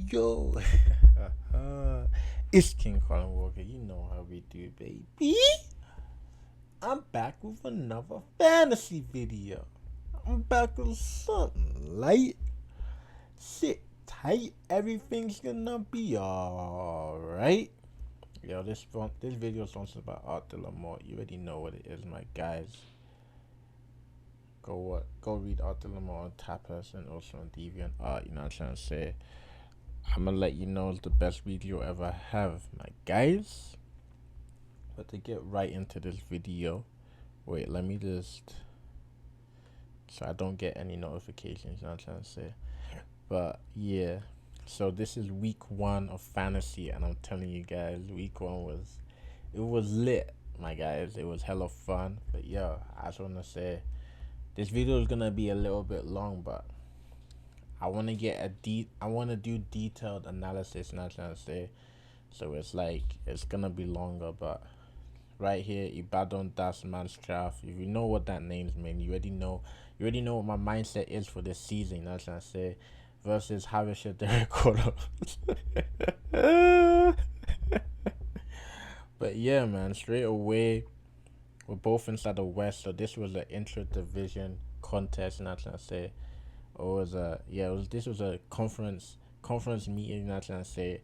Yo, it's King Colin Walker. You know how we do, baby. I'm back with another fantasy video. I'm back with something light. Sit tight. Everything's gonna be alright. Yo, this video is sponsored by Art de la Mort. You already know what it is, my guys. Go read Art de la Mort on Tapas and also on Deviant Art. You know what I'm trying to say. I'm gonna let you know it's the best video ever have, my guys. But to get right into this video, wait, let me just, so I don't get any notifications, you know what I'm trying to say. But yeah, so this is week 1 of fantasy, and I'm telling you guys, week 1 was lit, my guys. It was hella fun. But yo, I just wanna say this video is gonna be a little bit long, but I want to do detailed analysis, not trying to say. So it's gonna be longer, but right here, Ibadan Das Manstraff. If you know what that name's mean, you already know what my mindset is for this season, not trying to say. Versus Harisha Derek. But yeah, man, straight away, we're both inside the West, so this was an intra-division contest, not trying to say. This was a conference meeting, not trying to say,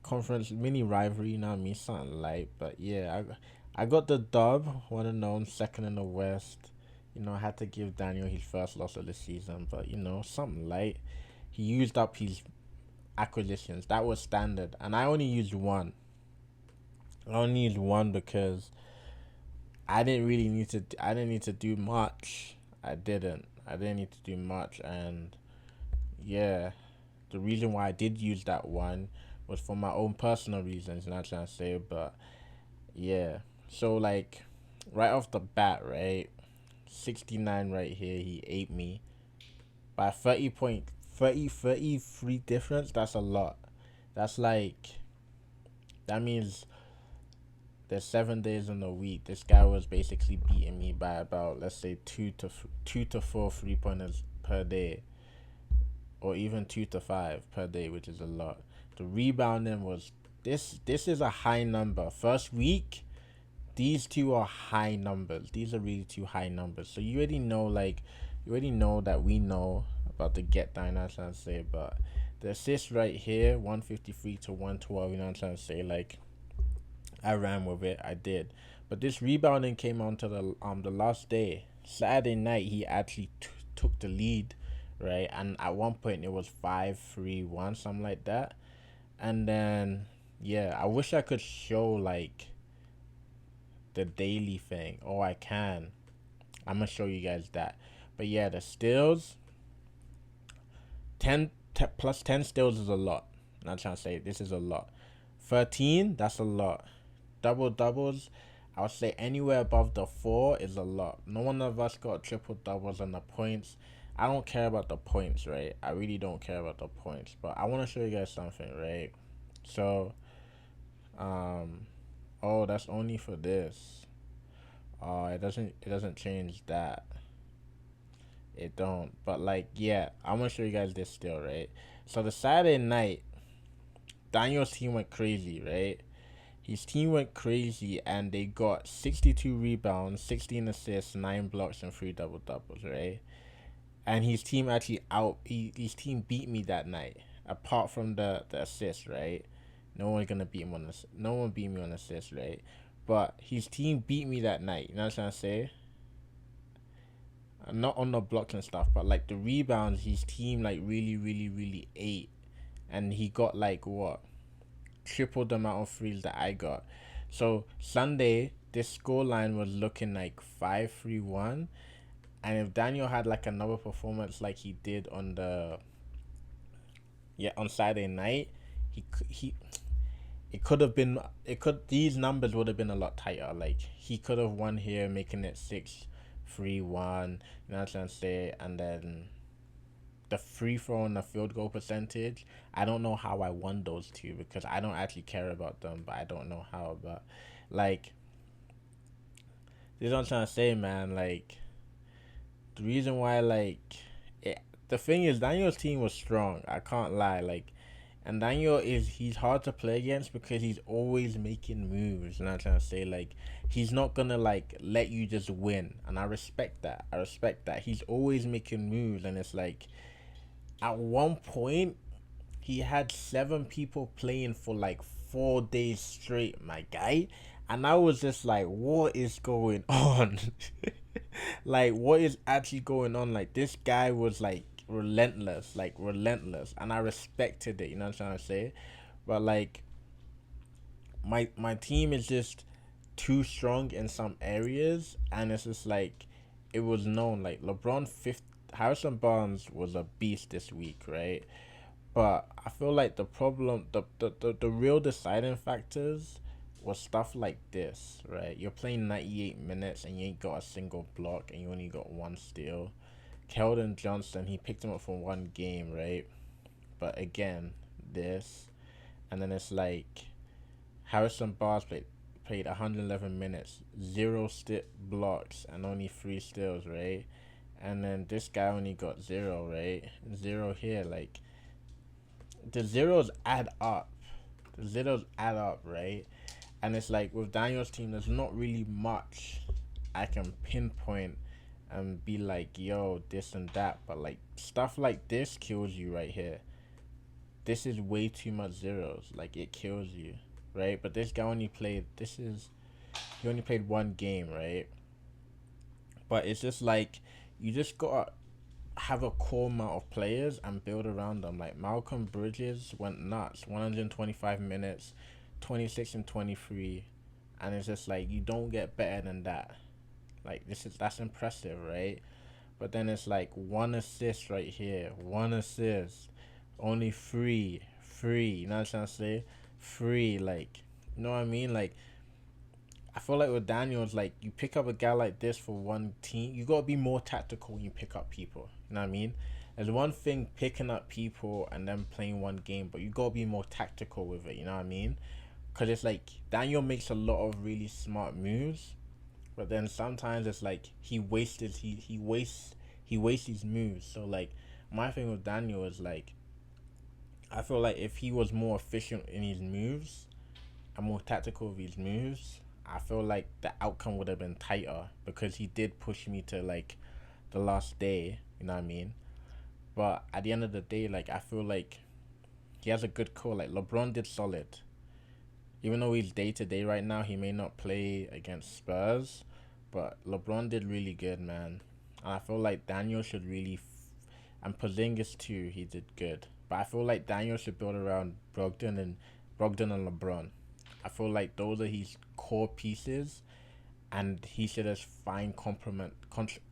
conference mini rivalry, you know what I mean, something light. But yeah, I got the dub, one and known, second in the West. You know, I had to give Daniel his first loss of the season, but you know, something light. He used up his acquisitions. That was standard, and I only used one. Because I didn't need to do much. I didn't need to do much, and yeah, the reason why I did use that one was for my own personal reasons, not trying to say, but yeah. So like, right off the bat, right, 69 right here, he ate me by 33 difference. That's a lot. That's like, that means there's 7 days in a week. This guy was basically beating me by about, let's say, 2 to 4 3-pointers per day, or even 2 to 5 per day, which is a lot. The rebounding was this is a high number. First week, these two are high numbers. These are really two high numbers. So you already know that we know about the get down, I'm trying to say. But the assist right here, 153 to 112, you know what I'm trying to say. Like, I ran with it, I did. But this rebounding came on to the last day. Saturday night, he actually took the lead, right? And at one point, it was 5-3-1, something like that. And then, yeah, I wish I could show, like, the daily thing. Oh, I can. I'm going to show you guys that. But yeah, the steals, 10 plus 10 steals is a lot. I'm not trying to say this is a lot. 13, that's a lot. Double doubles, I would say anywhere above the 4 is a lot. No one of us got triple doubles on the points. I don't care about the points, right? I really don't care about the points. But I want to show you guys something, right? So, oh, that's only for this. It doesn't change that. It don't. But like, yeah, I'm gonna show you guys this still, right? So the Saturday night, Daniel's team went crazy, right? His team went crazy, and they got 62 rebounds, 16 assists, 9 blocks, and 3 double doubles, right? And his team his team beat me that night. Apart from the assist, right? No one beat me on assist, right? But his team beat me that night. You know what I'm trying to say? Not on the blocks and stuff, but like the rebounds, his team like really, really, really ate, and he got like what, triple the amount of threes that I got. So Sunday, this scoreline was looking like 5-3-1, and if Daniel had like another performance like he did on Saturday night, he it could have been these numbers would have been a lot tighter. Like he could have won here, making it 6-3-1. You know what I'm trying to say? And then the free throw and the field goal percentage, I don't know how I won those two because I don't actually care about them, but I don't know how. But like, this is what I'm trying to say, man. Like, the reason why, like, the thing is, Daniel's team was strong. I can't lie. Like, And Daniel he's hard to play against because he's always making moves. And I'm trying to say like he's not gonna like let you just win. And I respect that. I respect that. He's always making moves, and it's like at one point he had 7 people playing for like 4 days straight, my guy. And I was just like, what is going on? Like, what is actually going on? Like, this guy was like relentless, and I respected it. You know what I'm trying to say? But like, my team is just too strong in some areas, and it's just like it was known. Like LeBron fifth, Harrison Barnes was a beast this week, right? But I feel like the problem, the real deciding factors was stuff like this, right? You're playing 98 minutes and you ain't got a single block and you only got one steal. Keldon Johnson, he picked him up for one game, right? But again, this. And then it's like Harrison Barnes played 111 minutes, zero blocks, and only 3 steals, right? And then this guy only got zero, right? Zero here. Like, the zeros add up. The zeros add up, right? And it's like with Daniel's team, there's not really much I can pinpoint and be like, yo, this and that. But like stuff like this kills you right here. This is way too much zeros. Like it kills you, right? But this guy only played. He only played one game, right? But it's just like you just gotta have a core amount of players and build around them. Like Malcolm Bridges went nuts, 125 minutes, 26 and 23, and it's just like you don't get better than that. Like that's impressive, right? But then it's like 1 assist right here, 1 assist, only three. You know what I'm trying to say? Three, like you know what I mean? Like I feel like with Daniels, like you pick up a guy like this for one team, you gotta be more tactical when you pick up people. You know what I mean? There's one thing picking up people and then playing one game, but you gotta be more tactical with it. You know what I mean? Cause it's like Daniel makes a lot of really smart moves, but then sometimes it's like he wastes his moves. So like my thing with Daniel is like I feel like if he was more efficient in his moves and more tactical with his moves, I feel like the outcome would have been tighter because he did push me to like the last day, you know what I mean? But at the end of the day, like I feel like he has a good call. Like LeBron did solid. Even though he's day to day right now, he may not play against Spurs, but LeBron did really good, man. And I feel like Daniel should really, and Porzingis too, he did good. But I feel like Daniel should build around Brogdon and LeBron. I feel like those are his core pieces, and he should just find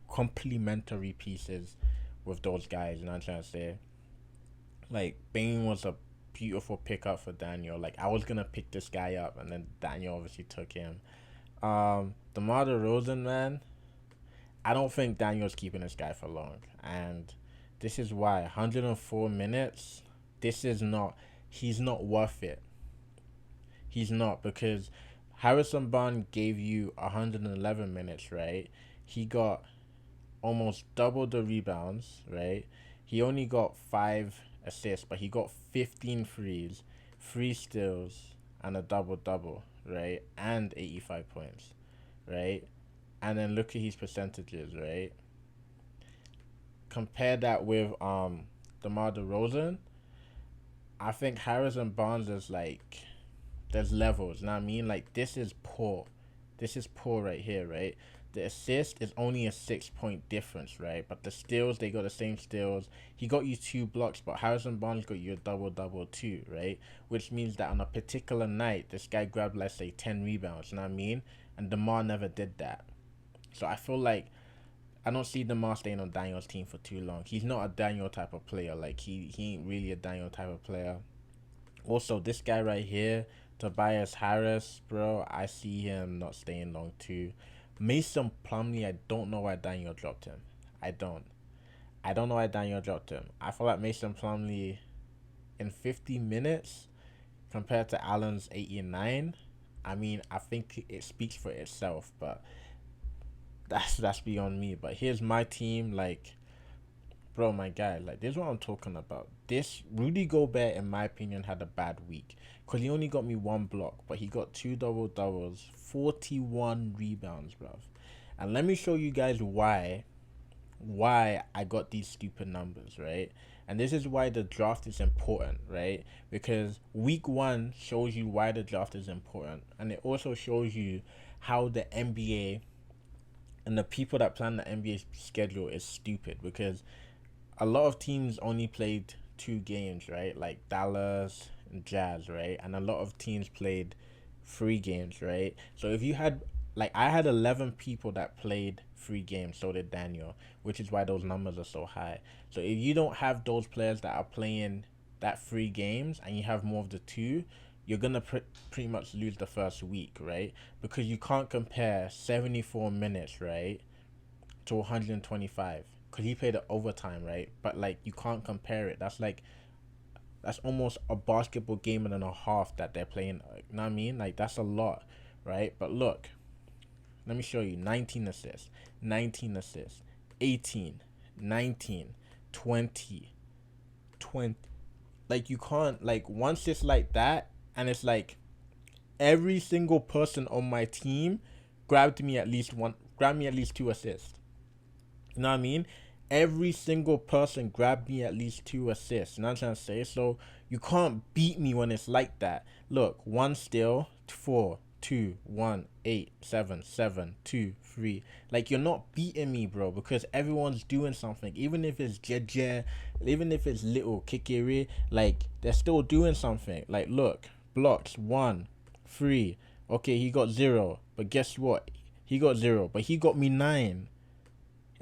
complementary pieces with those guys. You know what I'm trying to say? Like Bane was a beautiful pickup for Daniel. Like I was gonna pick this guy up, and then Daniel obviously took him. DeMar DeRozan, man, I don't think Daniel's keeping this guy for long, and this is why 104 minutes. This is not. He's not worth it. He's not because Harrison Barnes gave you 111 minutes, right? He got almost double the rebounds, right? He only got 5 assists, but he got 15 threes, 3 steals, and a double double, right? And 85 points, right? And then look at his percentages, right? Compare that with DeMar DeRozan. I think Harrison Barnes is like there's levels, you know what I mean? Like this is poor. This is poor right here, right? The assist is only a 6 point difference, right? But the steals, they got the same steals. He got you 2 blocks, but Harrison Barnes got you a double double too, right? Which means that on a particular night, this guy grabbed, let's say, 10 rebounds, you know what I mean? And DeMar never did that. So I feel like I don't see DeMar staying on Daniel's team for too long. He's not a Daniel type of player. Like he ain't really a Daniel type of player. Also, this guy right here, Tobias Harris, bro, I see him not staying long too. Mason Plumlee, I don't know why Daniel dropped him. I don't. I don't know why Daniel dropped him. I feel like Mason Plumlee in 50 minutes compared to Allen's 89. I mean, I think it speaks for itself, but that's beyond me. But here's my team. Like Bro, my guy, like this is what I'm talking about. This Rudy Gobert, in my opinion, had a bad week because he only got me one block, but he got two double doubles, 41 rebounds, bro. And let me show you guys why I got these stupid numbers, right? And this is why the draft is important, right? Because week 1 shows you why the draft is important, and it also shows you how the NBA and the people that plan the NBA schedule is stupid, because a lot of teams only played 2 games, right? Like Dallas and Jazz, right? And a lot of teams played 3 games, right? So if you had, like, I had 11 people that played 3 games, so did Daniel, which is why those numbers are so high. So if you don't have those players that are playing that 3 games and you have more of the two, you're gonna pretty much lose the first week, right? Because you can't compare 74 minutes, right, to 125, because he played the overtime, right? But like you can't compare it. That's almost a basketball game and a half that they're playing. You know what I mean? Like that's a lot, right? But look, let me show you. 19 assists, 19 assists, 18, 19, 20, 20. Like you can't, like, once it's like that, and it's like every single person on my team grabbed me at least 2 assists. You know what I mean? Every single person grabbed me at least 2 assists. You know what I'm trying to say? So you can't beat me when it's like that. Look, one steal, 4, 2, 1, 8, 7, 7, 2, 3. Like, you're not beating me, bro, because everyone's doing something. Even if it's JJ, even if it's little Kikiri, like, they're still doing something. Like, look, blocks, 1, 3. Okay, he got 0. But guess what? He got 0. But he got me 9.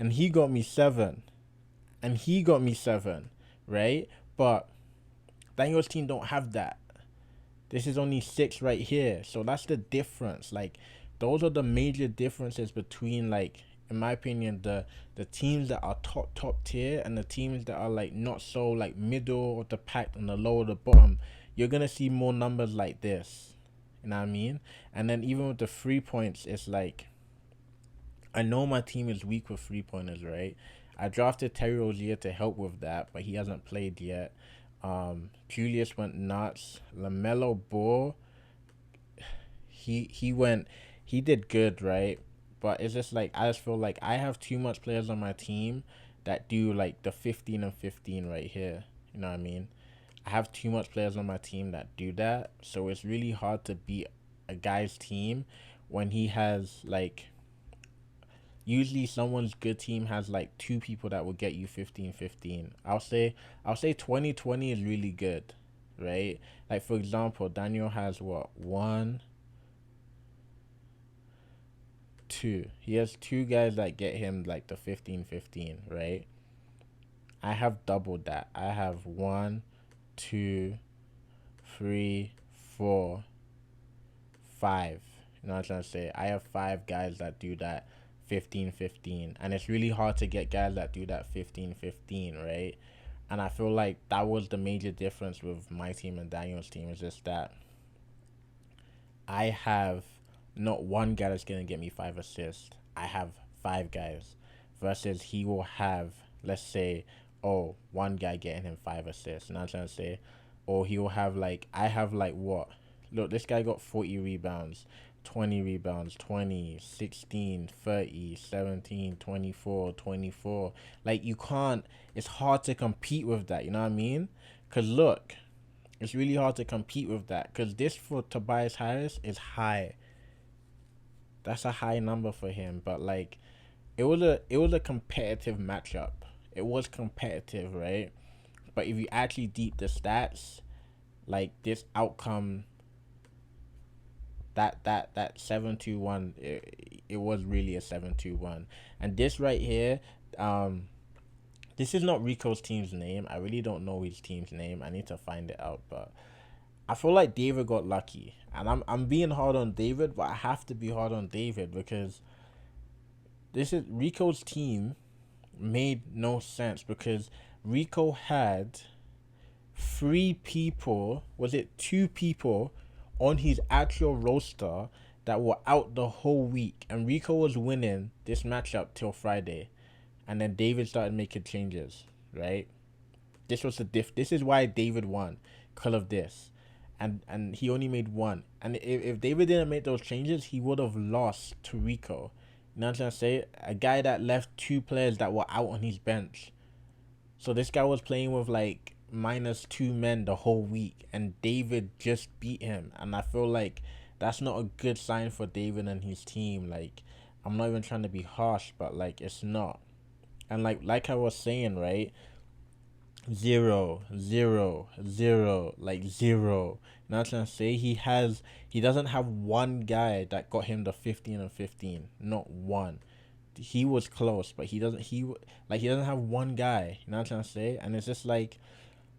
And he got me 7. And he got me 7. Right? But Daniel's team don't have that. This is only 6 right here. So that's the difference. Like, those are the major differences between, like, in my opinion, the teams that are top tier and the teams that are, like, not so, like, middle of the pack and the lower the bottom. You're gonna see more numbers like this. You know what I mean? And then even with the 3 points, it's like, I know my team is weak with 3 pointers, right? I drafted Terry Rozier to help with that, but he hasn't played yet. Julius went nuts. LaMelo Ball, he did good, right? But it's just like, I just feel like I have too much players on my team that do like the 15 and 15 right here. You know what I mean? I have too much players on my team that do that, so it's really hard to beat a guy's team when he has like, usually someone's good team has like 2 people that will get you 15-15. I'll say 20-20 is really good, right? Like, for example, Daniel has what, 1, 2. He has 2 guys that get him like the 15-15, right? I have doubled that. I have 1, 2, 3, 4, 5. You know what I'm trying to say? I have 5 guys that do that 15-15, and it's really hard to get guys that do that 15-15, right? And I feel like that was the major difference with my team and Daniel's team, is just that I have not one guy that's gonna get me 5 assists. I have 5 guys, versus he will have, let's say, one guy getting him 5 assists. You know what I'm trying to say? Or he will have like, I have like what? Look, this guy got 40 rebounds, 20 rebounds, 20, 16, 30, 17, 24, 24. Like, you can't, it's hard to compete with that, you know what I mean? Because look, it's really hard to compete with that, because this for Tobias Harris is high. That's a high number for him, but like, it was a competitive matchup. It was competitive, right? But if you actually deep the stats, like, this outcome, that 7-2-1, it was really a 7-2-1. And this right here, this is not Rico's team's name. I really don't know his team's name. I need to find it out, but I feel like David got lucky. And I'm being hard on David, but I have to be hard on David because this is Rico's team made no sense, because Rico had 3 people, was it 2 people on his actual roster that were out the whole week, and Rico was winning this matchup till Friday, and then David started making changes. right? This was the diff. This is why David won, because of this, and he only made one. And if David didn't make those changes, he would have lost to Rico. You know what I'm trying to say? A guy that left two players that were out on his bench. So this guy was playing with like -2 men the whole week, and David just beat him. And I feel like that's not a good sign for David and his team. Like, I'm not even trying to be harsh, but like it's not. And like I was saying, right? Zero, zero, zero, like zero. You know what I'm trying to say? He doesn't have one guy that got him the 15 and 15. Not one. He was close, but he doesn't have one guy. You know what I'm trying to say? And it's just like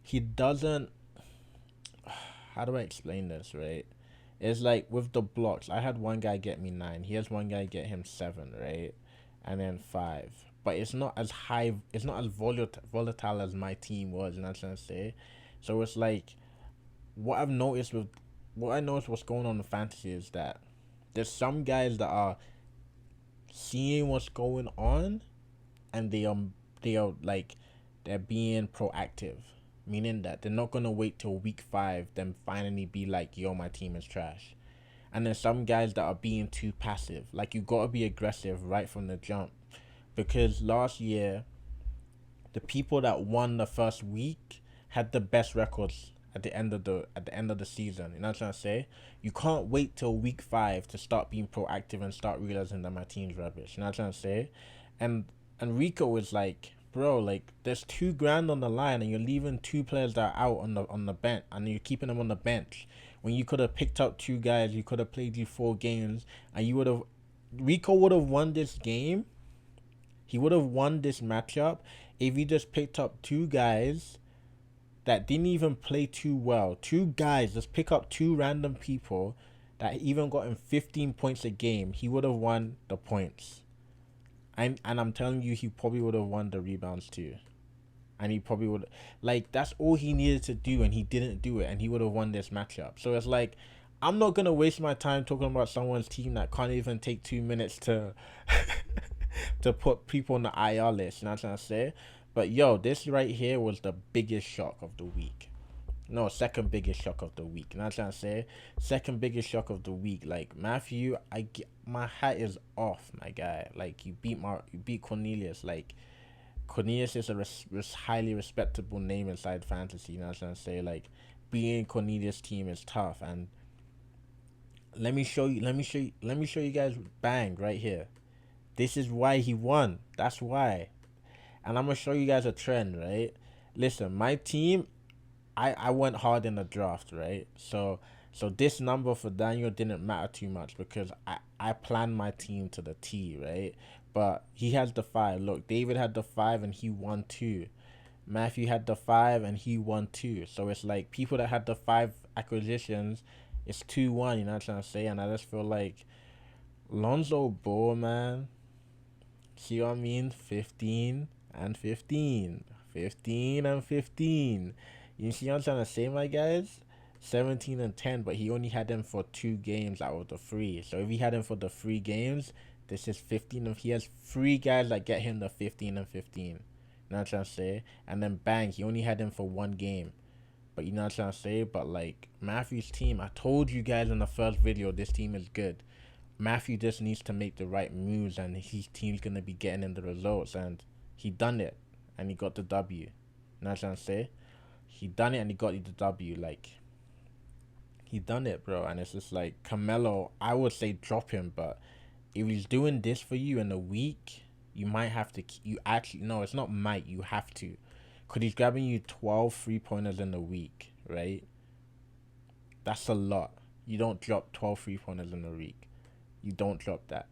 he doesn't. How do I explain this? Right? It's like with the blocks. I had one guy get me 9. He has one guy get him 7. Right? And then 5. But it's not as high. It's not as volatile as my team was. You know what I'm trying to say? So it's like what I noticed what's going on in fantasy is that there's some guys that are seeing what's going on, and they are like they're being proactive, meaning that they're not gonna wait till week 5 then finally be like, yo, my team is trash. And then some guys that are being too passive. Like, you gotta be aggressive right from the jump, because last year the people that won the first week had the best records at the end of the season. You know what I'm trying to say? You can't wait till week 5 to start being proactive and start realizing that my team's rubbish. You know what I'm trying to say? And Rico was like, bro, like there's 2 grand on the line, and you're leaving 2 players that are out on the bench, and you're keeping them on the bench. When you could have picked up 2 guys, you could have played you 4 games, and you would have Rico would have won this game. He would have won this matchup if he just picked up 2 guys that didn't even play too well. 2 guys, just pick up 2 random people that even got him 15 points a game. He would have won the points. And I'm telling you, he probably would have won the rebounds too. And he probably would, like, that's all he needed to do, and he didn't do it, and he would have won this matchup. So it's like, I'm not gonna waste my time talking about someone's team that can't even take 2 minutes to to put people on the IR list. You know what I'm trying to say? But yo, this right here was the biggest shock of the week. No, second biggest shock of the week. You know what I'm trying to say? Second biggest shock of the week. Like, Matthew, my hat is off, my guy. Like, you beat Cornelius. Like, Cornelius is a highly respectable name inside fantasy. You know what I'm trying to say? Like, being Cornelius' team is tough. And let me show you guys bang right here. This is why he won. That's why. And I'm gonna show you guys a trend, right? Listen, my team, I went hard in the draft, right? So this number for Daniel didn't matter too much, because I planned my team to the T, right? But he has the 5. Look, David had the 5 and he won 2. Matthew had the 5 and he won 2. So it's like people that had the 5 acquisitions, it's 2-1. You know what I'm trying to say? And I just feel like Lonzo Ball, man. See what I mean? 15 and 15. 15 and 15. You see what I'm trying to say, my guys? 17 and 10, but he only had them for 2 games out of the 3. So if he had them for the 3 games, this is 15. If he has 3 guys that get him the 15 and 15. You know what I'm trying to say? And then bang, he only had them for 1 game. But you know what I'm trying to say? But like, Matthew's team, I told you guys in the first video, this team is good. Matthew just needs to make the right moves, and his team's gonna be getting in the results, and he done it, and he got the W. You know what I'm trying to say? He done it and he got the W. Like, he done it, bro. And it's just like, Carmelo, I would say drop him, but if he's doing this for you in a week, you might have to. You actually, no, it's not might. You have to, cause he's grabbing you 12 3-pointers in a week, right? That's a lot. You don't drop 12 3-pointers in a week. You don't drop that.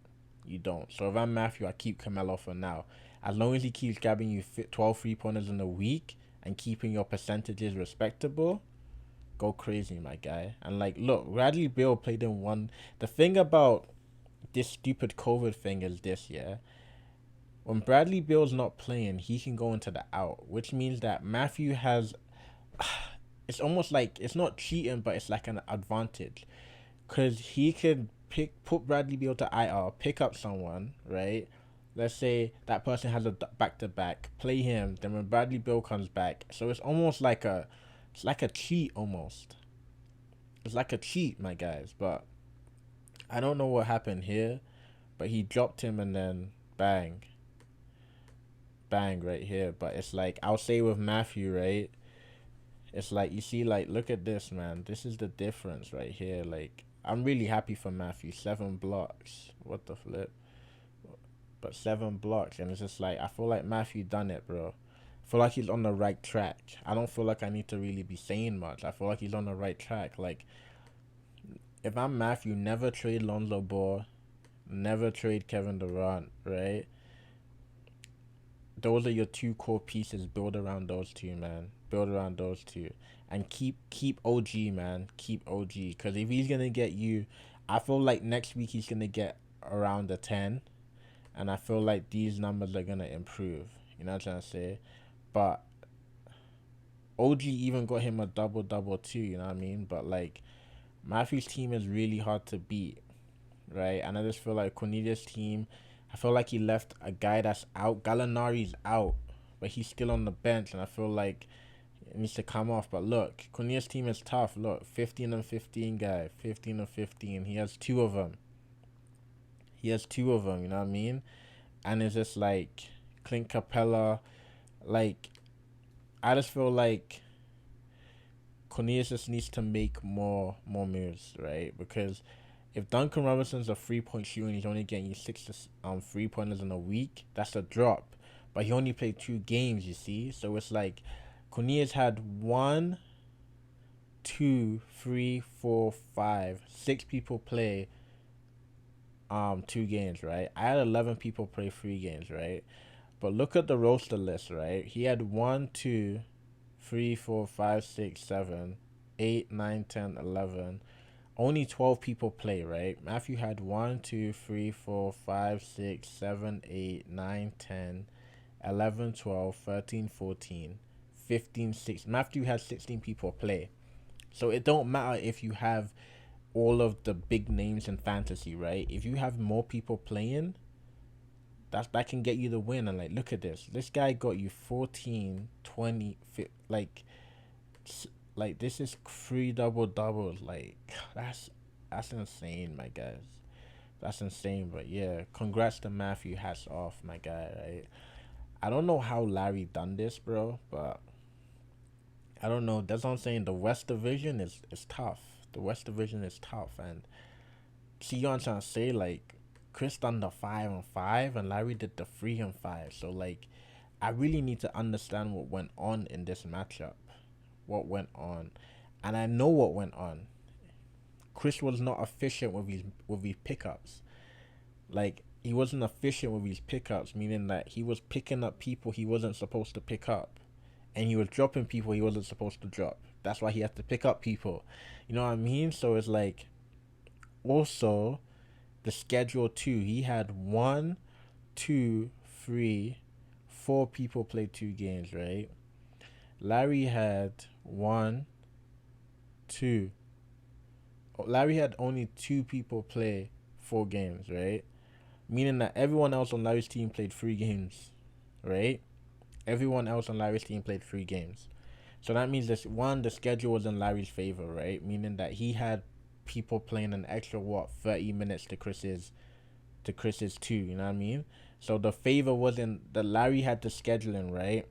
You don't. So if I'm Matthew, I keep Carmelo for now. As long as he keeps grabbing you 12 3-pointers in a week and keeping your percentages respectable, go crazy, my guy. And like, look, Bradley Beal played in one. The thing about this stupid COVID thing is this, yeah. When Bradley Beal's not playing, he can go into the out, which means that Matthew has. It's almost like, it's not cheating, but it's like an advantage, because he could put Bradley Beal to IR, pick up someone, right? let's say that person has a back to back, play him. Then when Bradley Beal comes back, so it's almost like it's like a cheat almost. It's like a cheat, my guys. But I don't know what happened here, but he dropped him and then bang, bang right here. But it's like I'll say with Matthew, right? It's like you see, like look at this, man. This is the difference right here. Like I'm really happy for Matthew. 7 blocks. What the flip? But 7 blocks, and it's just like I feel like Matthew done it, bro. I feel like he's on the right track. I don't feel like I need to really be saying much. I feel like he's on the right track. Like if I'm Matthew, never trade Lonzo Ball, never trade Kevin Durant, right? Those are your two core pieces. Build around those two, man. Build around those two, and keep OG, man. Keep OG, because if he's gonna get you, I feel like next week he's gonna get around the 10, and I feel like these numbers are gonna improve. You know what I'm trying to say? But OG even got him a double double too. You know what I mean? But like Matthew's team is really hard to beat, right? And I just feel like Cornelius' team, I feel like he left a guy that's out. Gallinari's out, but he's still on the bench, and I feel like it needs to come off. But look, Cornelius' team is tough. Look, 15 and 15 guy, 15 and 15. He has two of them. He has two of them. You know what I mean? And it's just like Clint Capella. Like I just feel like Cornelius just needs to make more moves, right? Because if Duncan Robinson's a 3-point shooter and he's only getting you 3 pointers in a week, that's a drop. But he only played 2 games, you see. So it's like Cornelius had 1, 2, 3, 4, 5, 6 people play 2 games, right? I had 11 people play 3 games, right? But look at the roster list, right? He had 1, 2, 3, 4, 5, 6, 7, 8, 9, 10, 11. Only 12 people play, right? Matthew had 1, 2, 3, 4, 5, 6, 7, 8, 9, 10, 11, 12, 13, 14, 15, 16. Matthew had 16 people play. So it don't matter if you have all of the big names in fantasy, right? If you have more people playing, that can get you the win. And like look at this. This guy got you 14, 20, like this is 3 double doubles. Like that's insane, my guys. That's insane. But yeah, congrats to Matthew. Hats off, my guy. Right? I don't know how Larry done this, bro, but I don't know. That's what I'm saying. The West Division is tough. The West Division is tough, and see, you know what I'm trying to say? Like Chris done the 5 and 5, and Larry did the 3 and 5. So like, I really need to understand what went on in this matchup. What went on, and I know what went on. Chris was not efficient with his pickups. Like he wasn't efficient with his pickups, meaning that he was picking up people he wasn't supposed to pick up, and he was dropping people he wasn't supposed to drop. That's why he had to pick up people. You know what I mean? So it's like, also, the schedule too. He had 1, 2, 3, 4 people play 2 games, right? Larry had 1, 2. Larry had only 2 people play 4 games, right? Meaning that everyone else on Larry's team played 3 games, right? Everyone else on Larry's team played 3 games. So that means this one, the schedule was in Larry's favor, right? Meaning that he had people playing an extra 30 minutes to Chris's 2, you know what I mean? So the favor wasn't that Larry had the scheduling, right?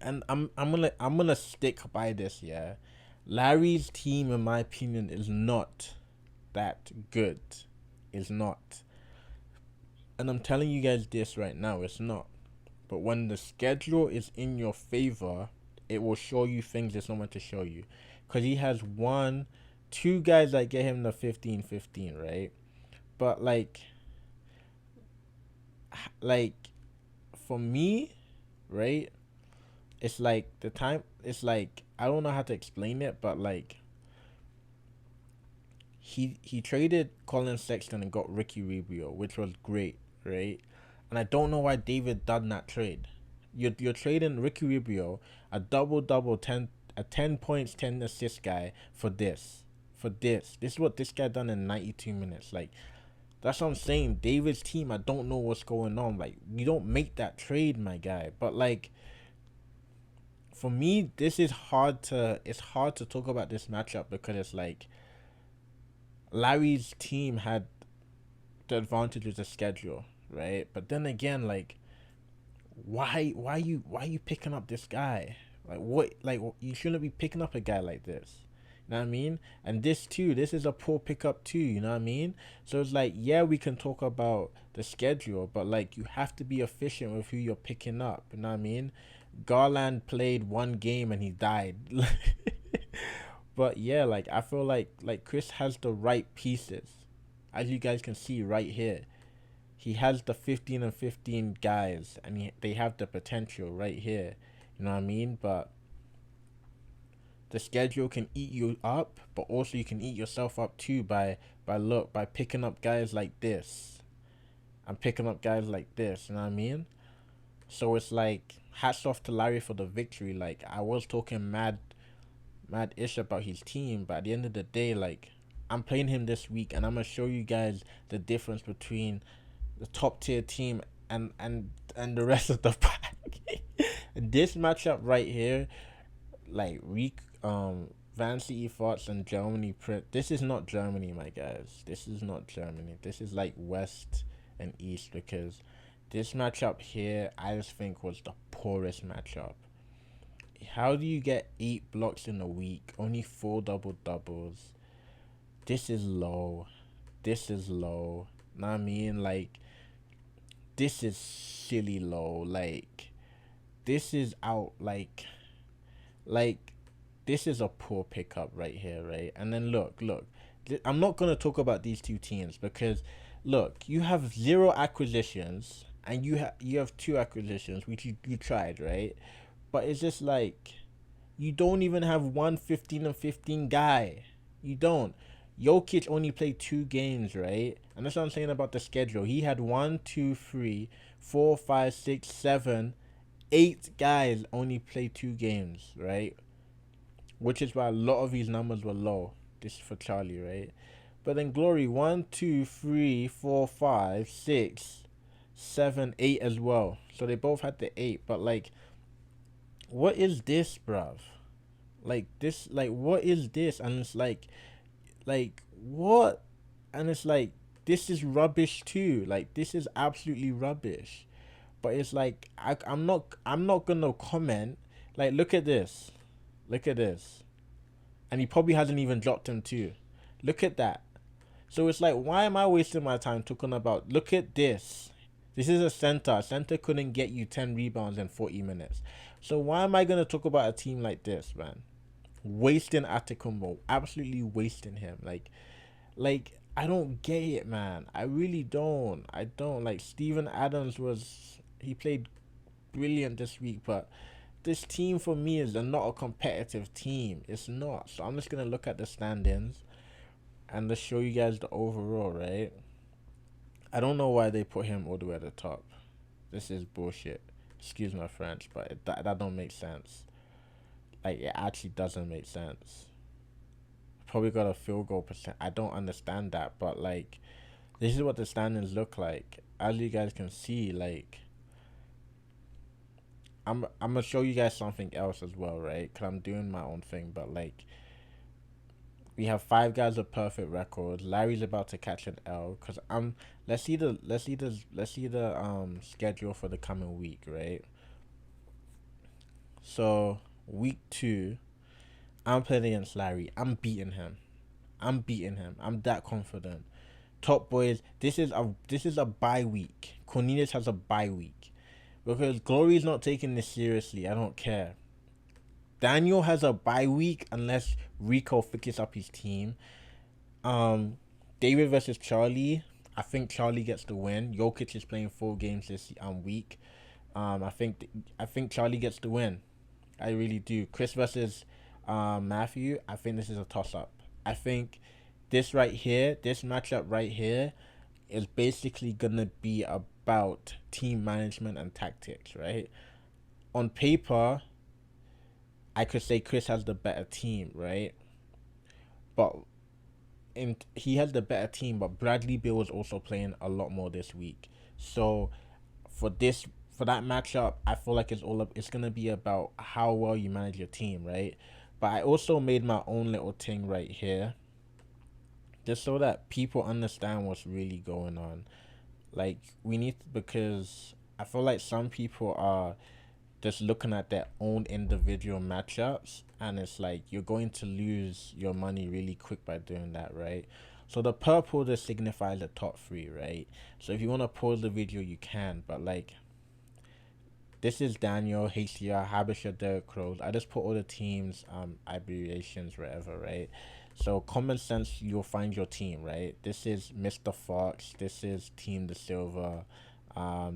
And I'm gonna stick by this, yeah. Larry's team, in my opinion, is not that good. It's not. And I'm telling you guys this right now, it's not. But when the schedule is in your favor, it will show you things it's not meant to show you. Because he has 2 guys that get him the 15-15, right? But like for me, right? It's like the time. It's like I don't know how to explain it, but like he traded Colin Sexton and got Ricky Rubio, which was great, right? And I don't know why David done that trade. You're trading Ricky Rubio, a double 10 points, 10 assists guy for this. This is what this guy done in 92 minutes. Like That's what I'm saying. David's team, I don't know what's going on. Like, you don't make that trade, my guy. But like, for me, this is hard to. It's hard to talk about this matchup because it's like Larry's team had the advantage of the schedule, right? But then again, like, why you picking up this guy? Like, what? Like, you shouldn't be picking up a guy like this. You know what I mean? And this too, this is a poor pickup too. You know what I mean? So it's like, yeah, we can talk about the schedule, but like, you have to be efficient with who you're picking up. You know what I mean? Garland played one game and he died. But yeah, like, I feel like Chris has the right pieces, as you guys can see right here. He has the 15 and 15 guys, and they have the potential right here. You know what I mean? But the schedule can eat you up, but also you can eat yourself up too by picking up guys like this and picking up guys like this. You know what I mean? So it's like, hats off to Larry for the victory. Like, I was talking mad ish about his team, but at the end of the day, like, I'm playing him this week, and I'm gonna show you guys the difference between the top tier team and the rest of the pack. This matchup right here, like, Van City Thoughts and Germany Print. This is not Germany, my guys. This is not Germany. This is like West and East, because this matchup here, I just think, was the poorest matchup. How do you get 8 blocks in a week? Only 4 doubles. This is low. This is low. Know what I mean? Like, this is silly low. Like, this is out. Like, this is a poor pickup right here, right? And then look. I'm not gonna talk about these two teams because, look, you have 0 acquisitions and you have 2 acquisitions, which you tried, right? But it's just like, you don't even have one 15 and 15 guy. You don't. Jokic only played 2 games, right? And that's what I'm saying about the schedule. He had 1, 2, 3, 4, 5, 6, 7, 8 guys only play 2 games, right? Which is why a lot of these numbers were low. This is for Charlie, right? But then Glory, 1, 2, 3, 4, 5, 6, 7, 8 as well. So they both had the 8. But like, what is this, bruv? Like, this, like, what is this? And it's like, what? And it's like, this is rubbish too. Like, this is absolutely rubbish. But it's like, I'm not gonna comment. Like, look at this. Look at this. And he probably hasn't even dropped him too. Look at that. So it's like, why am I wasting my time talking about, look at this. This is a center. A center couldn't get you 10 rebounds in 40 minutes. So why am I going to talk about a team like this, man? Wasting Atacumbo. Absolutely wasting him. Like, I don't get it, man. I really don't. I don't. Like, Steven Adams he played brilliant this week, but this team for me is not a competitive team. It's not. So I'm just going to look at the standings and just show you guys the overall, right? I don't know why they put him all the way at the top. This is bullshit. Excuse my French, but that don't make sense. Like, it actually doesn't make sense. Probably got a field goal percent. I don't understand that, but like, this is what the standings look like. As you guys can see, like, I'm gonna show you guys something else as well, right? Cause I'm doing my own thing, but like, we have 5 guys with perfect records. Larry's about to catch an L. Cause let's see the schedule for the coming week, right? So week 2, I'm playing against Larry. I'm beating him. I'm that confident. Top boys, this is a bye week. Cornelius has a bye week because Glory's not taking this seriously. I don't care. Daniel has a bye week unless Rico fixes up his team. David versus Charlie. I think Charlie gets the win. Jokic is playing 4 games this week. I think Charlie gets the win. I really do. Chris versus Matthew. I think this is a toss up. I think this matchup right here, is basically gonna be about team management and tactics, right? On paper, I could say Chris has the better team, right? But and he has the better team, but Bradley Beal was also playing a lot more this week. So for this for that matchup, I feel like it's gonna be about how well you manage your team, right? But I also made my own little thing right here, just so that people understand what's really going on. Like we need because I feel like some people are just looking at their own individual matchups, and it's like you're going to lose your money really quick by doing that, right? So the purple just signifies the top three, right? So if you want to pause the video, you can, but like this is Daniel, HCR, Habisha, Derek Crows. I just put all the teams, abbreviations, whatever, right? So common sense, you'll find your team, right? This is Mr. Fox. This is Team the Silver.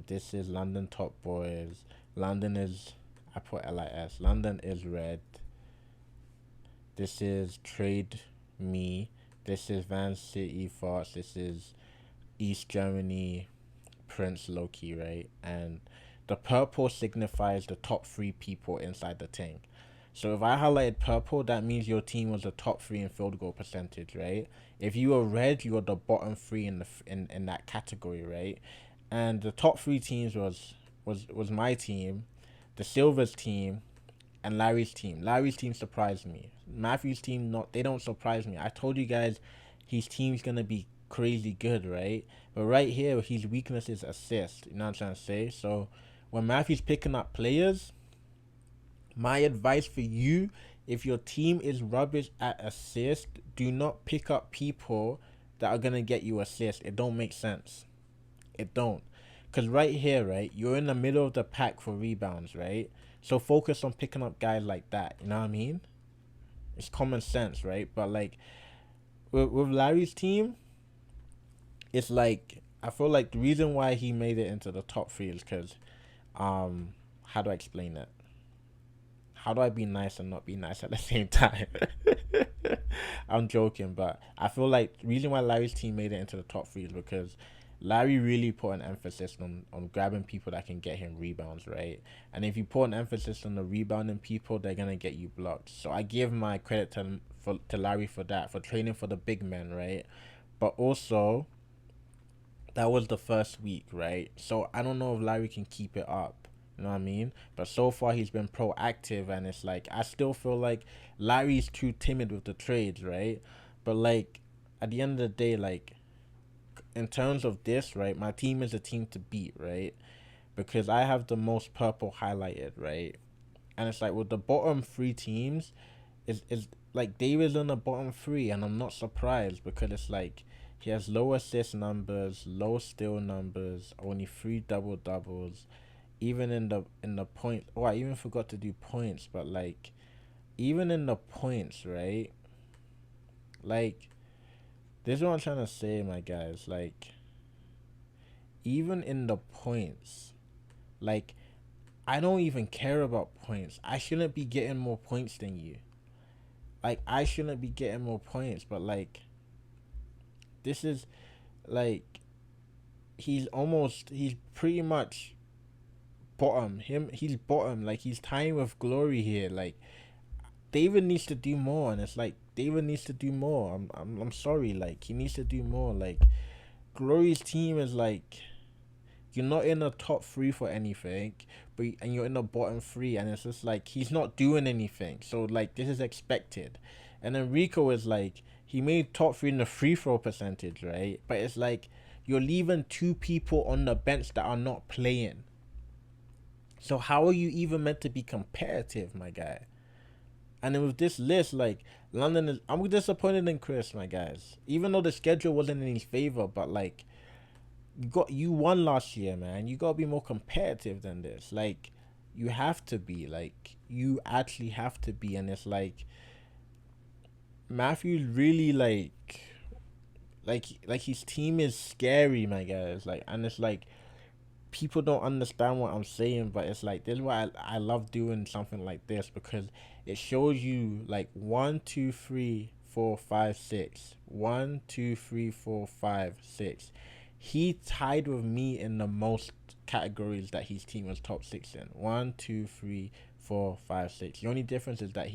This is London Top Boys. London is, I put LIS. London is red. This is Trade Me. This is Van City Fox. This is East Germany Prince Loki, right? And the purple signifies the top three people inside the thing. So if I highlighted purple, that means your team was the top three in field goal percentage, right? If you were red, you were the bottom three in that category, right? And the top three teams was my team, the Silver's team, and Larry's team. Larry's team surprised me. Matthew's team, not they don't surprise me. I told you guys his team's gonna be crazy good, right? But right here, his weakness is assist. You know what I'm trying to say? So when Matthew's picking up players, my advice for you, if your team is rubbish at assist, do not pick up people that are gonna get you assist. It don't make sense. It don't. Cause right here, right, you're in the middle of the pack for rebounds, right? So focus on picking up guys like that. You know what I mean? It's common sense, right? But like with Larry's team, it's like I feel like the reason why he made it into the top three is because, how do I explain it? How do I be nice and not be nice at the same time? I'm joking, but I feel like the reason why Larry's team made it into the top three is because Larry really put an emphasis on grabbing people that can get him rebounds, right? And if you put an emphasis on the rebounding people, they're gonna get you blocked. So I give my credit to Larry for that, for training for the big men, right? But also that was the first week, right? So I don't know if Larry can keep it up. You know what I mean? But so far he's been proactive, and it's like I still feel like Larry's too timid with the trades, right? But like at the end of the day, like in terms of this, right, my team is a team to beat, right? Because I have the most purple highlighted, right? And it's like with the bottom three teams, is like David's on the bottom three, and I'm not surprised because it's like he has low assist numbers, low steal numbers, only 3 double doubles. Even in the point, oh, I even forgot to do points, but like even in the points, right? Like this is what I'm trying to say, my guys. Like even in the points, like I don't even care about points. I shouldn't be getting more points than you. Like I shouldn't be getting more points, but like this is like he's pretty much bottom. He's bottom. Like he's tying with Glory here. Like David needs to do more, and it's like David needs to do more. I'm sorry. Like he needs to do more. Like Glory's team is like you're not in the top three for anything, and you're in the bottom three, and it's just like he's not doing anything. So like this is expected, and then Rico is like he made top three in the free throw percentage, right? But it's like you're leaving two people on the bench that are not playing. So how are you even meant to be competitive, my guy? And then with this list, like London is, I'm disappointed in Chris, my guys. Even though the schedule wasn't in his favor, but like you won last year, man. You gotta be more competitive than this. Like you have to be. Like you actually have to be. And it's like Matthew's really like his team is scary, my guys. Like and it's like people don't understand what I'm saying, but it's like this is why I love doing something like this because it shows you like 1, 2, 3, 4, 5, 6. 1, 2, 3, 4, 5, 6. He tied with me in the most categories that his team was top six in. 1, 2, 3, 4, 5, 6. The only difference is that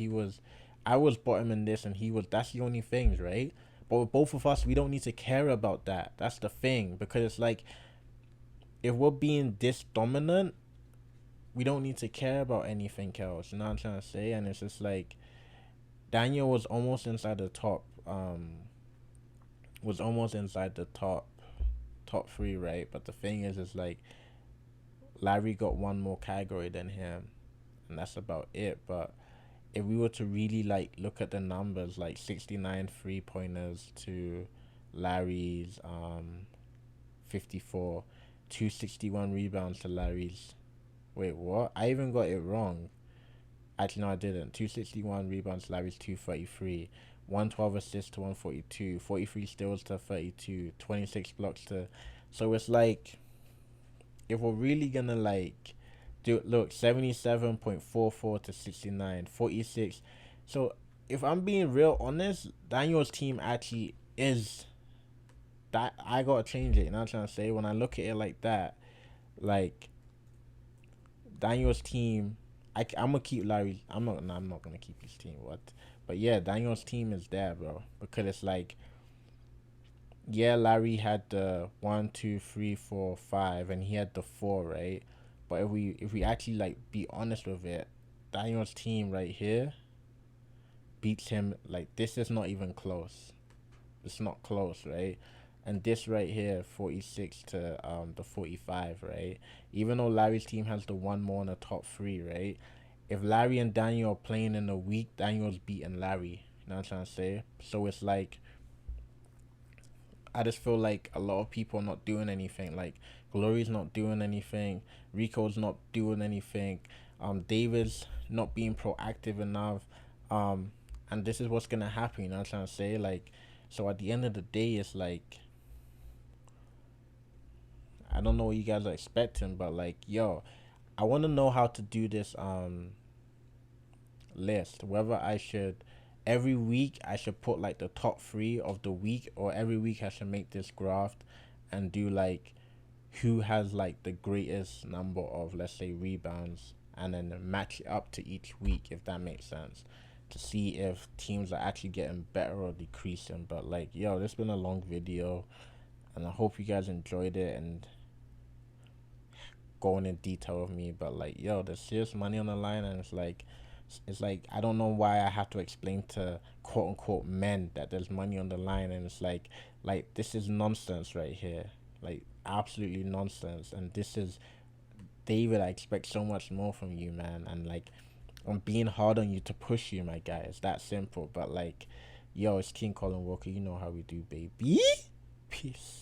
I was bottom in this and he was. That's the only things, right? But both of us, we don't need to care about that. That's the thing, because it's like, if we're being this dominant, we don't need to care about anything else. You know what I'm trying to say? And it's just like, Daniel was almost inside the top. Was almost inside the top three, right? But the thing is like, Larry got one more category than him, and that's about it. But if we were to really like look at the numbers, like 69 3 pointers to Larry's 54, 261 rebounds to Larry's. Wait, what? I even got it wrong. Actually, no, I didn't. 261 rebounds to Larry's 233. 112 assists to 142. 43 steals to 32. 26 blocks to. So it's like, if we're really gonna like do, look, 77.44 to 69, 46. So if I'm being real honest, Daniel's team actually is that. I gotta change it. You know what I'm trying to say? When I look at it like that, like, Daniel's team, I'm gonna keep Larry. I'm not gonna keep his team. What? But yeah, Daniel's team is there, bro. Because it's like, yeah, Larry had the 1, 2, 3, 4, 5, and he had the 4, right? But if we actually like be honest with it, Daniel's team right here beats him. Like, this is not even close. It's not close, right? And this right here, 46 to the 45, right? Even though Larry's team has the one more in the top three, right? If Larry and Daniel are playing in a week, Daniel's beating Larry. You know what I'm trying to say? So it's like, I just feel like a lot of people are not doing anything. Like, Glory's not doing anything. Rico's not doing anything. David's not being proactive enough. And this is what's gonna happen. You know what I'm trying to say? Like, so at the end of the day, it's like, I don't know what you guys are expecting, but like, yo, I want to know how to do this list. Whether I should, every week I should put like the top three of the week, or every week I should make this graph and do like, who has like the greatest number of, let's say, rebounds, and then match it up to each week, if that makes sense, to see if teams are actually getting better or decreasing. But like, yo, this has been a long video, and I hope you guys enjoyed it and going in detail with me. But like, yo, there's serious money on the line, and it's like I don't know why I have to explain to quote unquote men that there's money on the line, and it's like this is nonsense right here, like absolutely nonsense. And this is, David, I expect so much more from you, man, and like, I'm being hard on you to push you, my guy. It's that simple. But like, yo, it's King Colin Walker. You know how we do, baby. Peace.